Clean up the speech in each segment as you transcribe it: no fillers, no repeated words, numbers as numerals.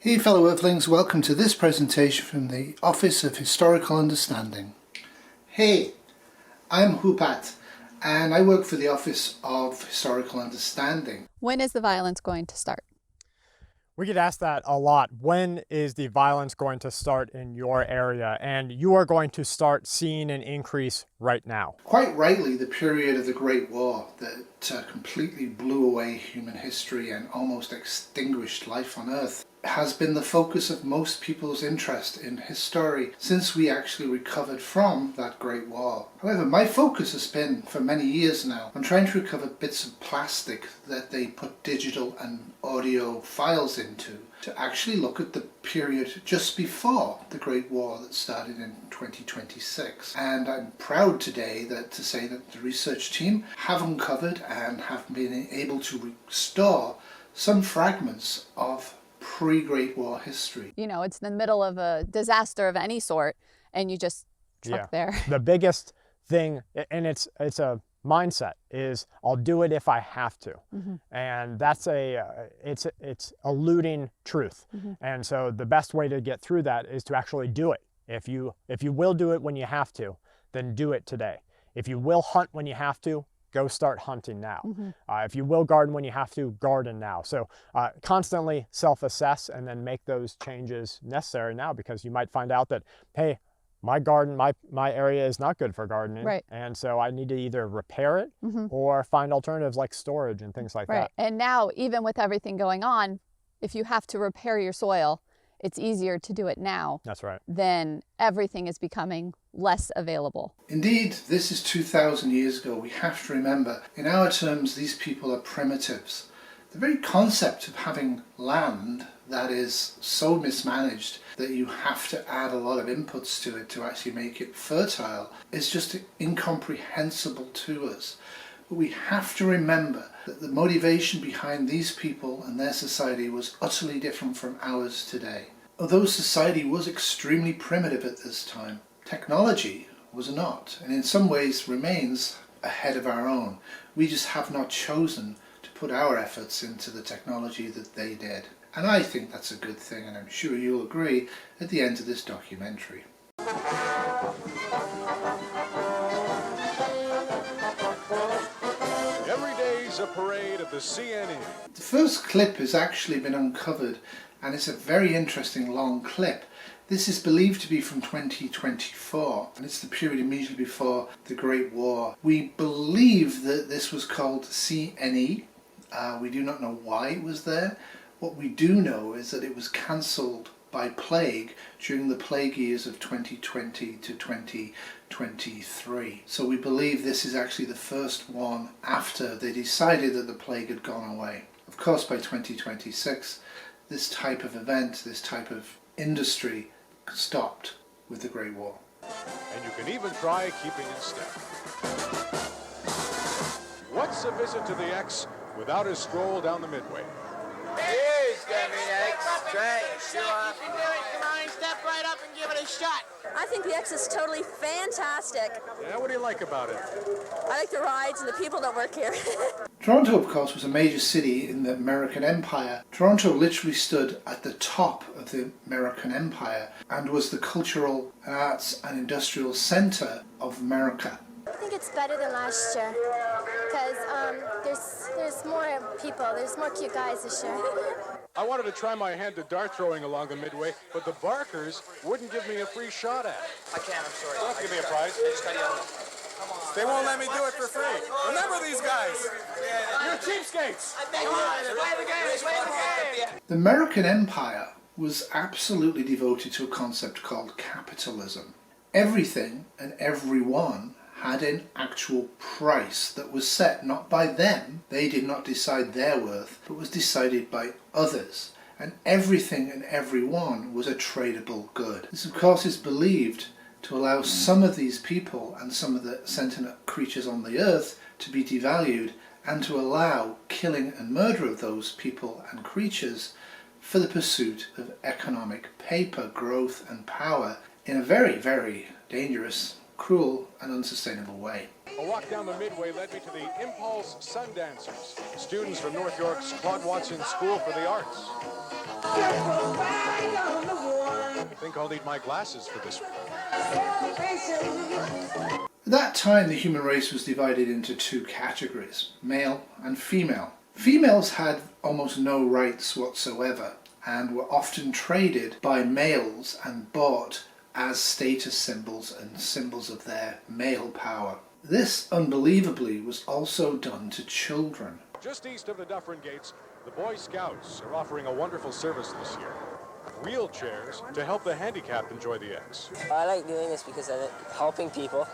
Hey fellow Earthlings, welcome to this presentation from the Office of Historical Understanding. Hey, I'm Hup Act and I work for the Office of Historical Understanding. When is the violence going to start? We get asked that a lot. When is the violence going to start in your area? And you are going to start seeing an increase right now. Quite rightly, the period of the Great War that completely blew away human history and almost extinguished life on Earth has been the focus of most people's interest in history since we actually recovered from that Great War. However, my focus has been for many years now on trying to recover bits of plastic that they put digital and audio files into to actually look at the period just before the Great War that started in 2026. And I'm proud today to say that the research team have uncovered and have been able to restore some fragments of pre-Great War history. You know, it's in the middle of a disaster of any sort and you just truck there. The biggest thing, and it's a mindset, is I'll do it if I have to. And that's it's eluding truth. And so the best way to get through that is to actually do it. If you will do it when you have to, then do it today. If you will hunt when you have to, go start hunting now. If you will garden when you have to, garden now. So constantly self-assess and then make those changes necessary now, because you might find out that, hey, my garden, my area is not good for gardening. Right. And so I need to either repair it or find alternatives like storage and things like that. And now, even with everything going on, if you have to repair your soil, it's easier to do it now. That's right. Then everything is becoming less available. Indeed, this is 2,000 years ago. We have to remember, in our terms, these people are primitives. The very concept of having land that is so mismanaged that you have to add a lot of inputs to it to actually make it fertile is just incomprehensible to us. But we have to remember that the motivation behind these people and their society was utterly different from ours today. Although society was extremely primitive at this time, technology was not, and in some ways remains ahead of our own. We just have not chosen to put our efforts into the technology that they did. And I think that's a good thing, and I'm sure you'll agree at the end of this documentary. Every day's a parade at the CNE. The first clip has actually been uncovered, and it's a very interesting long clip. This is believed to be from 2024, and it's the period immediately before the Great War. We believe that this was called CNE. We do not know why it was there. What we do know is that it was cancelled by plague during the plague years of 2020 to 2023. So we believe this is actually the first one after they decided that the plague had gone away. Of course, by 2026, this type of event, this type of industry stopped with the Great War. And you can even try keeping in step. What's a visit to the X without a stroll down the Midway? Here's Debbie X. Try it, Come on, step right up and give it a shot. I think the X is totally fantastic. Yeah, what do you like about it? I like the rides and the people that work here. Toronto, of course, was a major city in the Merrican Empire. Toronto literally stood at the top of the Merrican Empire and was the cultural, arts and industrial centre of America. I think it's better than last year because there's more people, there's more cute guys this year. I wanted to try my hand at dart throwing along the Midway, but the Barkers wouldn't give me a free shot at it. I can't, I'm sorry. Don't give me a prize. Come on. They won't let me do it for free. Remember these guys. You're cheapskates. Come on, play the game, play the game. The Merrican Empire was absolutely devoted to a concept called capitalism. Everything and everyone had an actual price that was set not by them, they did not decide their worth, but was decided by others. And everything and everyone was a tradable good. This of course is believed to allow some of these people and some of the sentient creatures on the earth to be devalued, and to allow killing and murder of those people and creatures for the pursuit of economic paper, growth and power in a very, very dangerous, cruel and unsustainable way. A walk down the Midway led me to the Impulse Sundancers, students from North York's Claude Watson School for the Arts. think I'll need my glasses for this one. At that time, the human race was divided into two categories, male and female. Females had almost no rights whatsoever and were often traded by males and bought as status symbols and symbols of their male power. This, unbelievably, was also done to children. Just east of the Dufferin Gates, the Boy Scouts are offering a wonderful service this year. Wheelchairs to help the handicapped enjoy the X. I like doing this because I like helping people.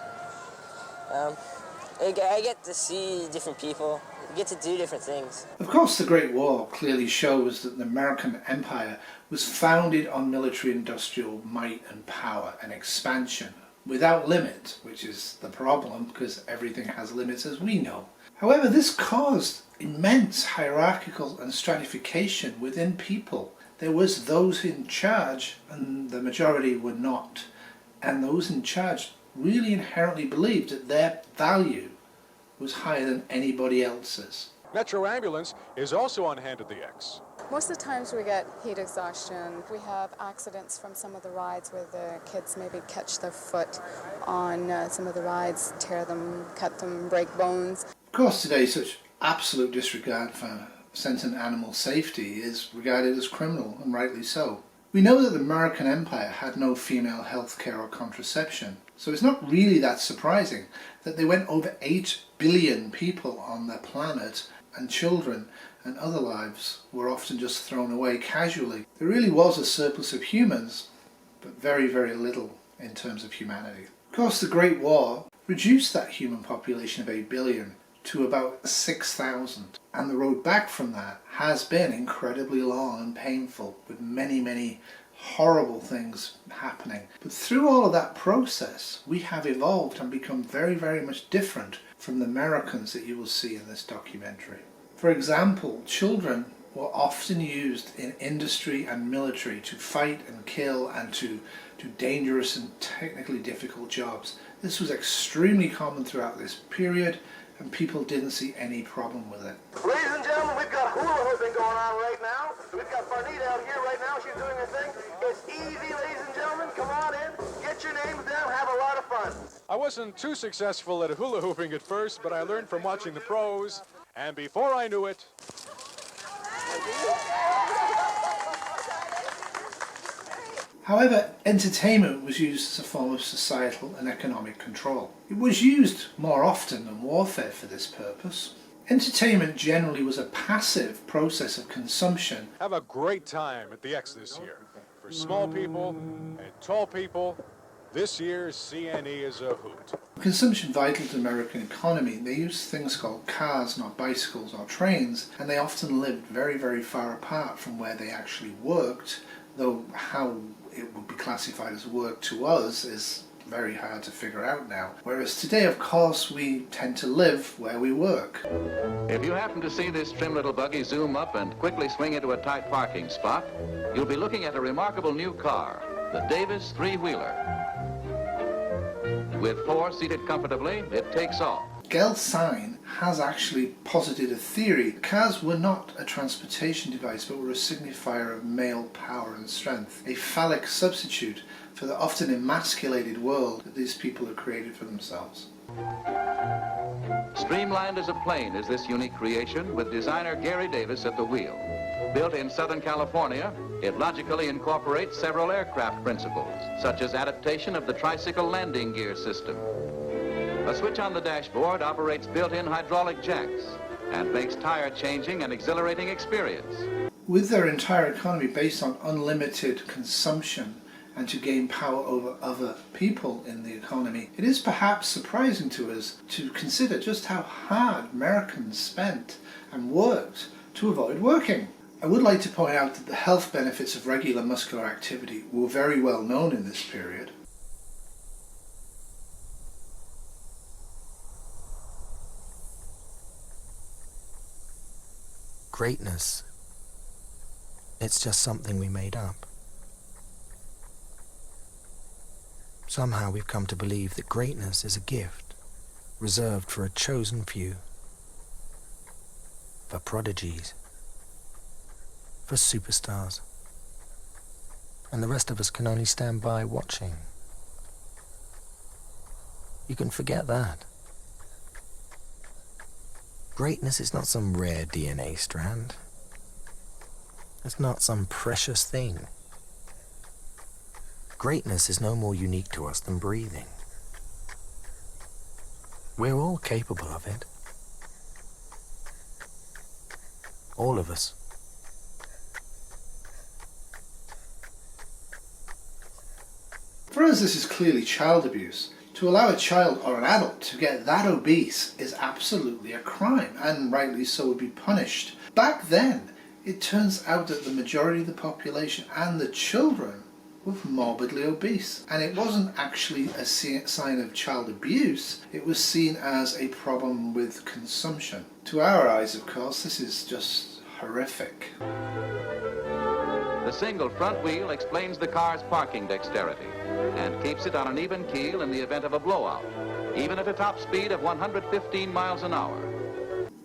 I get to see different people, get to do different things. Of course, the Great War clearly shows that the Merrican Empire was founded on military-industrial might and power and expansion, without limit, which is the problem because everything has limits, as we know. However, this caused immense hierarchical and stratification within people. There was those in charge and the majority were not. And those in charge really inherently believed that their value was higher than anybody else's. Metro Ambulance is also on hand at the X. Most of the times we get heat exhaustion. We have accidents from some of the rides where the kids maybe catch their foot on some of the rides, tear them, cut them, break bones. Of course, today such absolute disregard for sentient animal safety is regarded as criminal, and rightly so. We know that the Merrican Empire had no female healthcare or contraception, so it's not really that surprising that they went over 8 billion people on their planet, and children and other lives were often just thrown away casually. There really was a surplus of humans, but very, very little in terms of humanity. Of course, the Great War reduced that human population of 8 billion to about 6,000, and the road back from that has been incredibly long and painful, with many, many horrible things happening. But through all of that process, we have evolved and become very, very much different from the Americans that you will see in this documentary. For example, children were often used in industry and military to fight and kill and to do dangerous and technically difficult jobs. This was extremely common throughout this period, and people didn't see any problem with it. Ladies and gentlemen, we've got hula hooping going on right now. We've got Farnita out here right now. She's doing her thing. It's easy, ladies and gentlemen. Come on in, get your names down, have a lot of fun. I wasn't too successful at hula hooping at first, but I learned from watching the pros, and before I knew it... However, entertainment was used as a form of societal and economic control. It was used more often than warfare for this purpose. Entertainment generally was a passive process of consumption. Have a great time at the X this year. For small people and tall people, this year's CNE is a hoot. Consumption vital to the American economy, they used things called cars, not bicycles or trains, and they often lived very, very far apart from where they actually worked, though how it would be classified as work to us is very hard to figure out now. Whereas today, of course, we tend to live where we work. If you happen to see this trim little buggy zoom up and quickly swing into a tight parking spot, you'll be looking at a remarkable new car, the Davis three-wheeler. With 4 seated comfortably, it takes off. Gelsign has actually posited a theory. Cars were not a transportation device, but were a signifier of male power and strength, a phallic substitute for the often emasculated world that these people have created for themselves. Streamlined as a plane is this unique creation, with designer Gary Davis at the wheel. Built in Southern California, it logically incorporates several aircraft principles, such as adaptation of the tricycle landing gear system. A switch on the dashboard operates built-in hydraulic jacks and makes tire changing an exhilarating experience. With their entire economy based on unlimited consumption and to gain power over other people in the economy, it is perhaps surprising to us to consider just how hard Americans spent and worked to avoid working. I would like to point out that the health benefits of regular muscular activity were very well known in this period. Greatness, it's just something we made up. Somehow we've come to believe that greatness is a gift reserved for a chosen few, for prodigies, for superstars. and the rest of us can only stand by watching. You can forget that. Greatness is not some rare DNA strand. It's not some precious thing. Greatness is no more unique to us than breathing. We're all capable of it. All of us. For us, this is clearly child abuse. To allow a child or an adult to get that obese is absolutely a crime, and rightly so would be punished. Back then, it turns out that the majority of the population and the children were morbidly obese. And it wasn't actually a sign of child abuse, it was seen as a problem with consumption. To our eyes, of course, this is just horrific. The single front wheel explains the car's parking dexterity and keeps it on an even keel in the event of a blowout, even at a top speed of 115 miles an hour.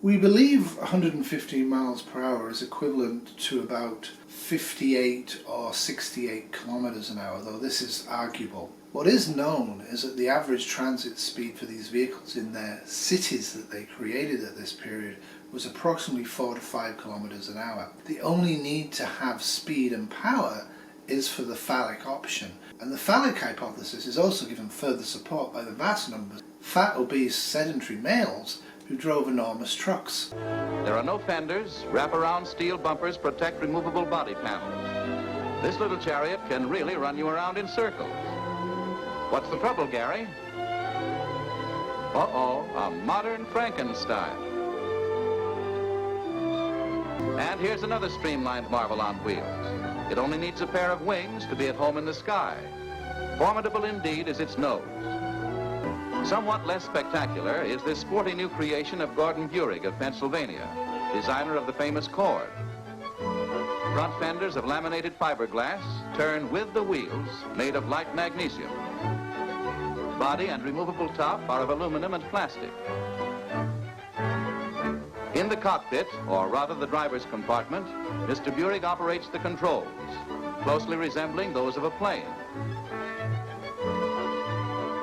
We believe 115 miles per hour is equivalent to about 58 or 68 kilometers an hour, though this is arguable. What is known is that the average transit speed for these vehicles in their cities that they created at this period was approximately 4 to 5 kilometers an hour. The only need to have speed and power is for the phallic option. And the phallic hypothesis is also given further support by the vast numbers of fat, obese, sedentary males who drove enormous trucks. There are no fenders, wraparound steel bumpers protect removable body panels. This little chariot can really run you around in circles. What's the trouble, Gary? Uh-oh, a modern Frankenstein. And here's another streamlined marvel on wheels. It only needs a pair of wings to be at home in the sky. Formidable indeed is its nose. Somewhat less spectacular is this sporty new creation of Gordon Burig of Pennsylvania, designer of the famous Cord. Front fenders of laminated fiberglass turn with the wheels made of light magnesium. Body and removable top are of aluminum and plastic. In the cockpit, or rather the driver's compartment, Mr. Burig operates the controls, closely resembling those of a plane.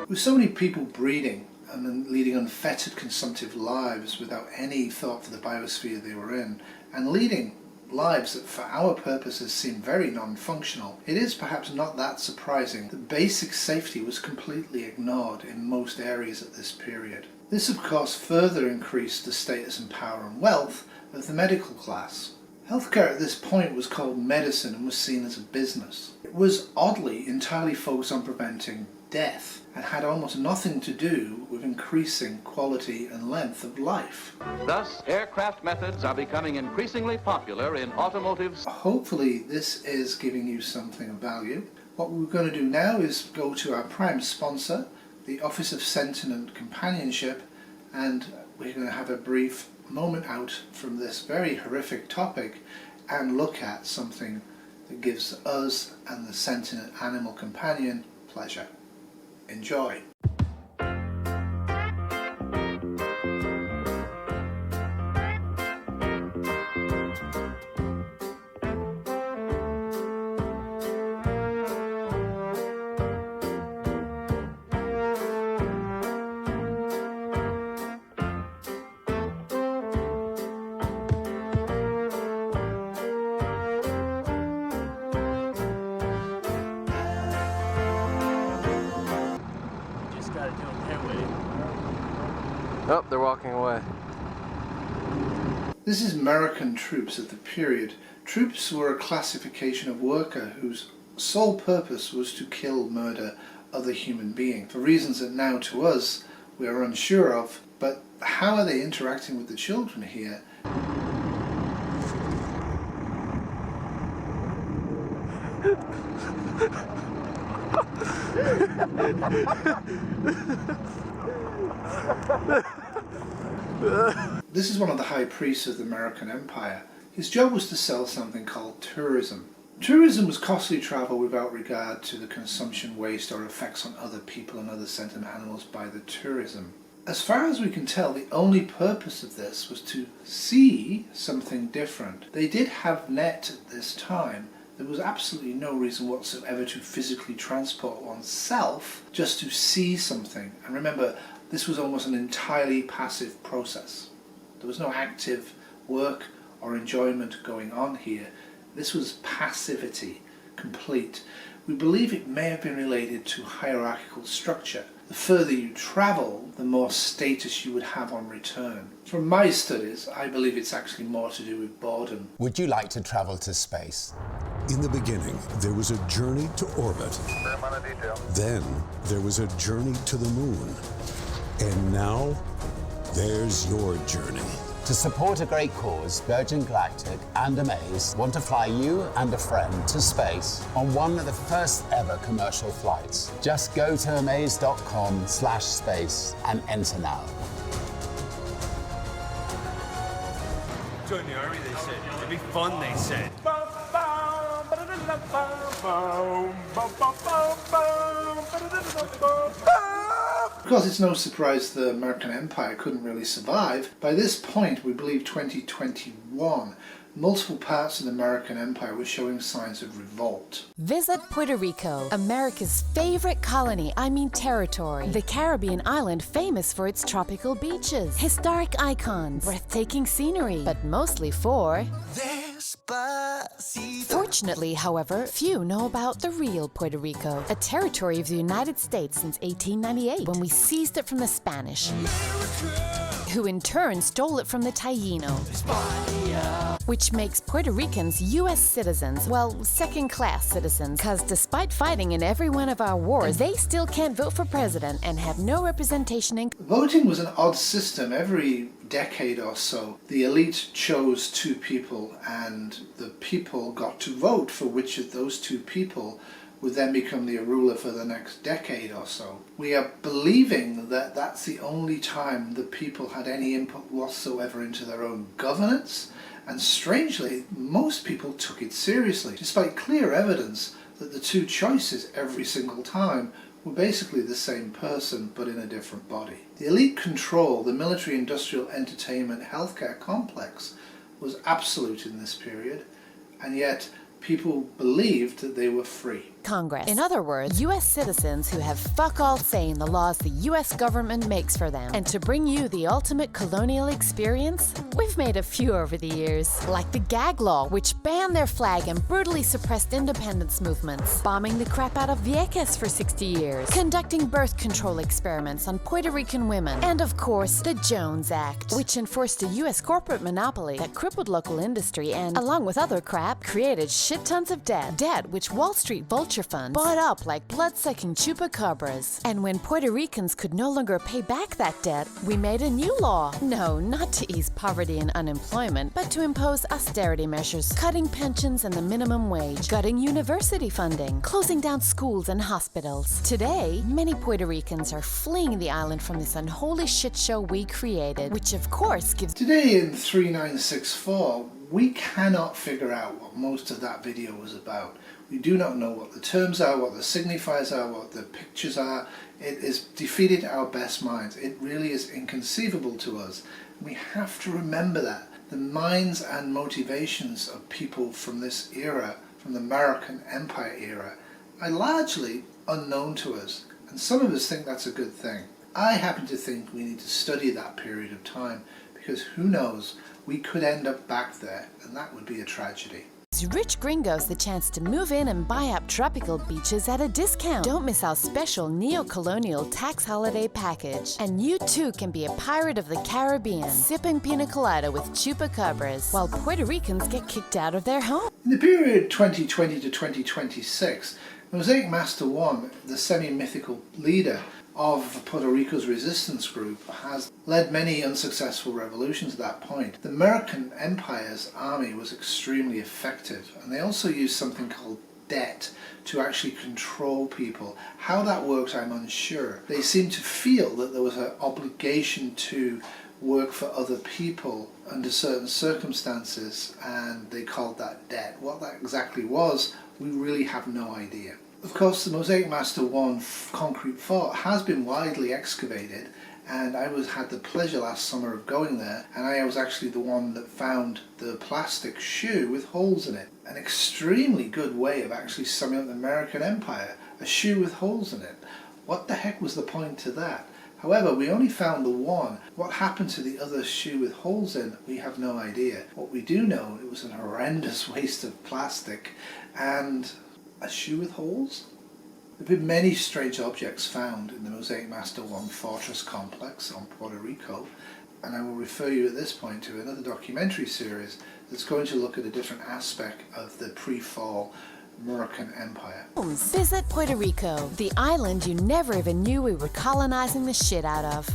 With so many people breeding and then leading unfettered consumptive lives without any thought for the biosphere they were in, and leading lives that for our purposes seem very non-functional, it is perhaps not that surprising that basic safety was completely ignored in most areas at this period. This of course further increased the status and power and wealth of the medical class. Healthcare at this point was called medicine and was seen as a business. It was oddly entirely focused on preventing death and had almost nothing to do with increasing quality and length of life. Thus, aircraft methods are becoming increasingly popular in automotives. Hopefully this is giving you something of value. What we're going to do now is go to our prime sponsor, the Office of Sentient Companionship, and we're going to have a brief moment out from this very horrific topic and look at something that gives us and the sentient animal companion pleasure. Enjoy. Oh, they're walking away. This is Merrican troops at the period. Troops were a classification of worker whose sole purpose was to kill, murder other human beings, for reasons that now to us we are unsure of. But how are they interacting with the children here? This is one of the high priests of the Merrican Empire. His job was to sell something called tourism. Tourism was costly travel without regard to the consumption, waste or effects on other people and other sentient animals by the tourism. As far as we can tell, the only purpose of this was to see something different. They did have net at this time There was absolutely no reason whatsoever to physically transport oneself just to see something. And remember, this was almost an entirely passive process. There was no active work or enjoyment going on here. This was passivity, complete. We believe it may have been related to hierarchical structure. The further you travel, the more status you would have on return. From my studies, I believe it's actually more to do with boredom. Would you like to travel to space? In the beginning, there was a journey to orbit. Then, there was a journey to the moon. And now, there's your journey. To support a great cause, Virgin Galactic and Amaze want to fly you and a friend to space on one of the first ever commercial flights. Just go to amaze.com/space and enter now. Join the army, they said. It'd be fun, they said. Of course, it's no surprise the Merrican Empire couldn't really survive. By this point, we believe 2021, multiple parts of the Merrican Empire were showing signs of revolt. Visit Puerto Rico, America's favorite colony, territory. The Caribbean island famous for its tropical beaches, historic icons, breathtaking scenery, but mostly for... Fortunately, however, few know about the real Puerto Rico, a territory of the United States since 1898, when we seized it from the Spanish, who in turn stole it from the Taíno, which makes Puerto Ricans U.S. citizens, well, second-class citizens, because despite fighting in every one of our wars, they still can't vote for president and have no representation in... Voting was an odd system. Every decade or so, the elite chose two people, and the people got to vote for which of those two people would then become the ruler for the next decade or so. We are believing that that's the only time the people had any input whatsoever into their own governance, and strangely, most people took it seriously, despite clear evidence that the two choices every single time were basically the same person but in a different body. The elite control, the military, industrial, entertainment, healthcare complex was absolute in this period, and yet people believed that they were free. Congress. In other words, U.S. citizens who have fuck all say in the laws the U.S. government makes for them. And to bring you the ultimate colonial experience, we've made a few over the years. Like the gag law, which banned their flag and brutally suppressed independence movements, bombing the crap out of Vieques for 60 years, conducting birth control experiments on Puerto Rican women, and of course, the Jones Act, which enforced a U.S. corporate monopoly that crippled local industry and, along with other crap, created shit tons of debt. Debt which Wall Street vulture funds bought up like blood-sucking chupacabras. And when Puerto Ricans could no longer pay back that debt, we made a new law. No, not to ease poverty and unemployment, but to impose austerity measures, cutting pensions and the minimum wage, gutting university funding, closing down schools and hospitals. Today, many Puerto Ricans are fleeing the island from this unholy shit show we created, which of course gives... Today in 3964, we cannot figure out what most of that video was about. We do not know what the terms are, what the signifiers are, what the pictures are. It has defeated our best minds. It really is inconceivable to us. We have to remember that. The minds and motivations of people from this era, from the Merrican Empire era, are largely unknown to us. And some of us think that's a good thing. I happen to think we need to study that period of time, because who knows, we could end up back there, and that would be a tragedy. Rich gringos the chance to move in and buy up tropical beaches at a discount. Don't miss our special neo-colonial tax holiday package. And you too can be a pirate of the Caribbean, sipping pina colada with chupacabras, while Puerto Ricans get kicked out of their home. In the period 2020 to 2026, Mosaic Master 1, the semi-mythical leader of Puerto Rico's resistance group, has led many unsuccessful revolutions at that point. The Merrican Empire's army was extremely effective, and they also used something called debt to actually control people. How that worked, I'm unsure. They seemed to feel that there was an obligation to work for other people under certain circumstances, and they called that debt. What that exactly was, we really have no idea. Of course, the Mosaic Master 1 concrete fort has been widely excavated, and I had the pleasure last summer of going there, and I was actually the one that found the plastic shoe with holes in it. an extremely good way of actually summing up the Merrican Empire, a shoe with holes in it. What the heck was the point to that? However, we only found the one. What happened to the other shoe with holes in, we have no idea. What we do know, it was an horrendous waste of plastic and a shoe with holes? There have been many strange objects found in the Mosaic Master 1 Fortress Complex on Puerto Rico, and I will refer you at this point to another documentary series that's going to look at a different aspect of the pre-fall Merrican Empire. Visit Puerto Rico, the island you never even knew we were colonizing the shit out of.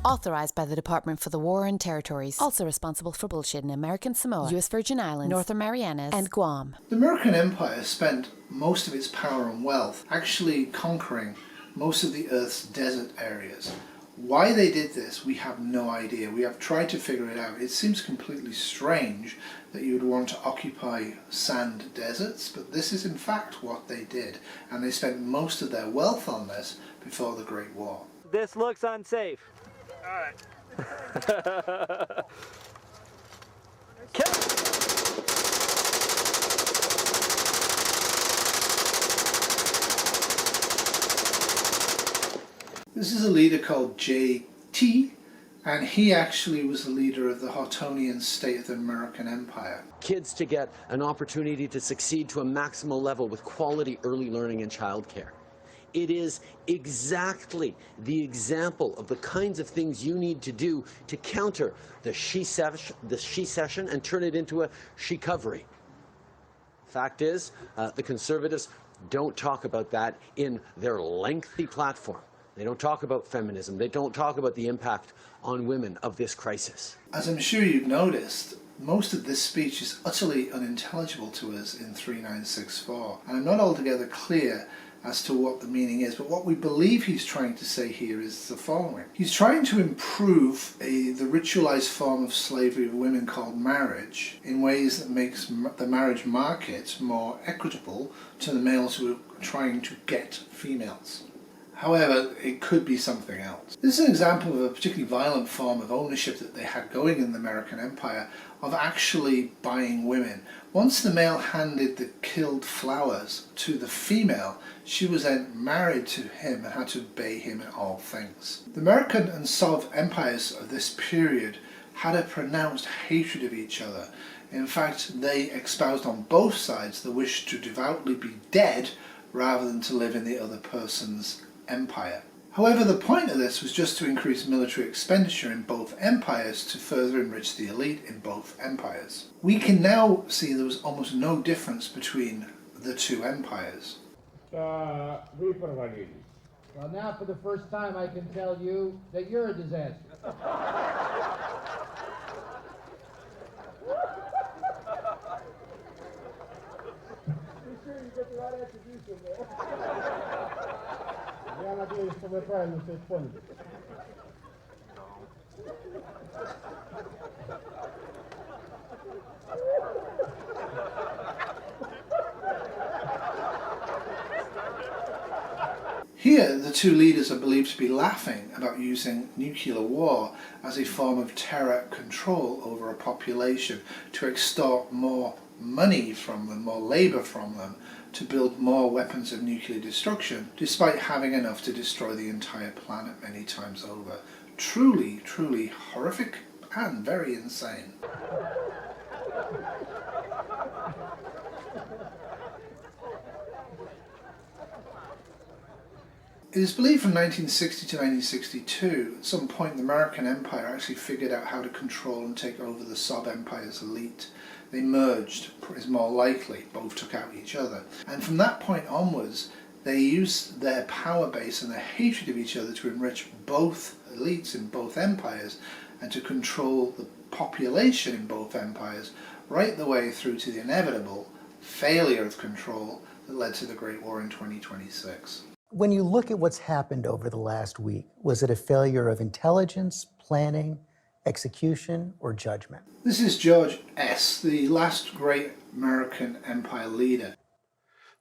Authorized by the Department for the War and Territories. Also responsible for bullshit in American Samoa, U.S. Virgin Islands, Northern Marianas, and Guam. The Merrican Empire spent most of its power and wealth actually conquering most of the Earth's desert areas. Why they did this, we have no idea. We have tried to figure it out. It seems completely strange that you would want to occupy sand deserts, but this is in fact what they did. And they spent most of their wealth on this before the Great War. This looks unsafe. All right. This is a leader called J.T., and he actually was the leader of the Hautonian state of the Merrican Empire. Kids to get an opportunity to succeed to a maximal level with quality early learning and childcare. It is exactly the example of the kinds of things you need to do to counter the she-cession and turn it into a she-covery. Fact is, the conservatives don't talk about that in their lengthy platform. They don't talk about feminism. They don't talk about the impact on women of this crisis. As I'm sure you've noticed, most of this speech is utterly unintelligible to us in 3964, and I'm not altogether clear as to what the meaning is, but what we believe he's trying to say here is the following. He's trying to improve the ritualized form of slavery of women called marriage in ways that makes the marriage market more equitable to the males who are trying to get females. However, it could be something else. This is an example of a particularly violent form of ownership that they had going in the Merrican Empire, of actually buying women. Once the male handed the killed flowers to the female, she was then married to him and had to obey him in all things. The Merrican and Sov empires of this period had a pronounced hatred of each other. In fact, they espoused on both sides the wish to devoutly be dead rather than to live in the other person's empire. However, the point of this was just to increase military expenditure in both empires to further enrich the elite in both empires. We can now see there was almost no difference between the two empires. Well, now for the first time I can tell you that you're a disaster. Be sure you get the right attribution there. Я надеюсь, что вы правильно все поняли. Here, the two leaders are believed to be laughing about using nuclear war as a form of terror control over a population to extort more money from them, more labour from them, to build more weapons of nuclear destruction, despite having enough to destroy the entire planet many times over. Truly, truly horrific and very insane. It is believed from 1960 to 1962, at some point the Merrican Empire actually figured out how to control and take over the Sov Empire's elite. They merged, is more likely, both took out each other. And from that point onwards, they used their power base and their hatred of each other to enrich both elites in both empires and to control the population in both empires, right the way through to the inevitable failure of control that led to the Great War in 2026. When you look at what's happened over the last week, was it a failure of intelligence, planning, execution, or judgment? This is George S., the last great Merrican Empire leader.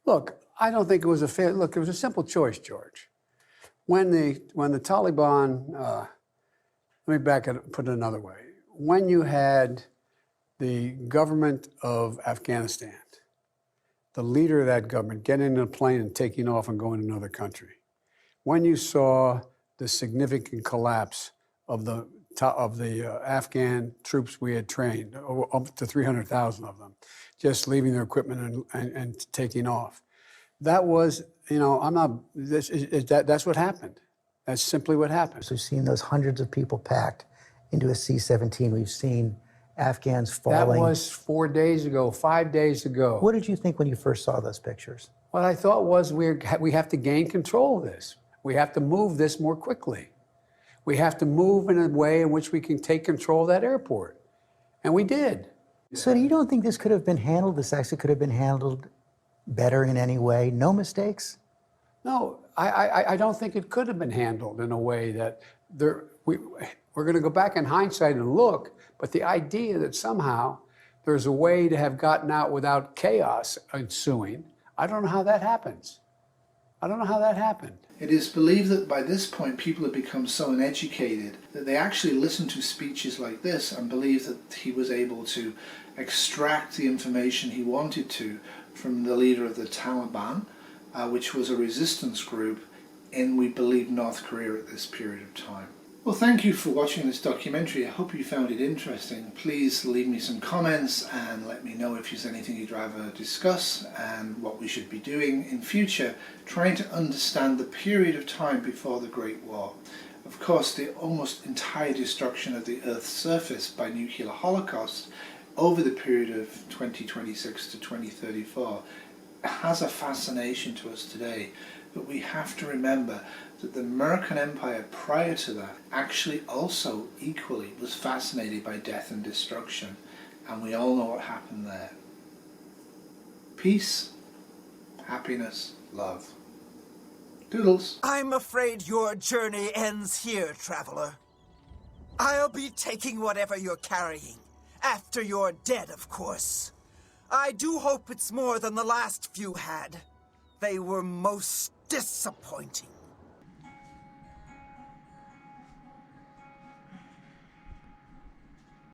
Look, I don't think it was a failure. Look, it was a simple choice, George. When the Taliban, let me put it another way. When you had the government of Afghanistan, the leader of that government, getting in a plane and taking off and going to another country. When you saw the significant collapse of the Afghan troops we had trained, up to 300,000 of them, just leaving their equipment and taking off. That was, that's what happened. That's simply what happened. So we've seen those hundreds of people packed into a C-17. We've seen Afghans falling. That was 4 days ago, 5 days ago. What did you think when you first saw those pictures? What I thought was we have to gain control of this. We have to move this more quickly. We have to move in a way in which we can take control of that airport. And we did. So you don't think this could have been handled, this actually could have been handled better in any way? No mistakes? No, I don't think it could have been handled in a way that we're going to go back in hindsight and look, but the idea that somehow there's a way to have gotten out without chaos ensuing, I don't know how that happens. I don't know how that happened. It is believed that by this point people have become so uneducated that they actually listen to speeches like this and believe that he was able to extract the information he wanted to from the leader of the Taliban, which was a resistance group in, we believe, North Korea at this period of time. Well, thank you for watching this documentary. I hope you found it interesting. Please leave me some comments and let me know if there's anything you'd rather discuss and what we should be doing in future, trying to understand the period of time before the Great War. Of course, the almost entire destruction of the Earth's surface by nuclear holocaust over the period of 2026 to 2034 has a fascination to us today. But we have to remember that the Merrican Empire prior to that actually also equally was fascinated by death and destruction, and we all know what happened there. Peace, happiness, love. Doodles. I'm afraid your journey ends here, traveler. I'll be taking whatever you're carrying, after you're dead, of course. I do hope it's more than the last few had. They were most disappointing.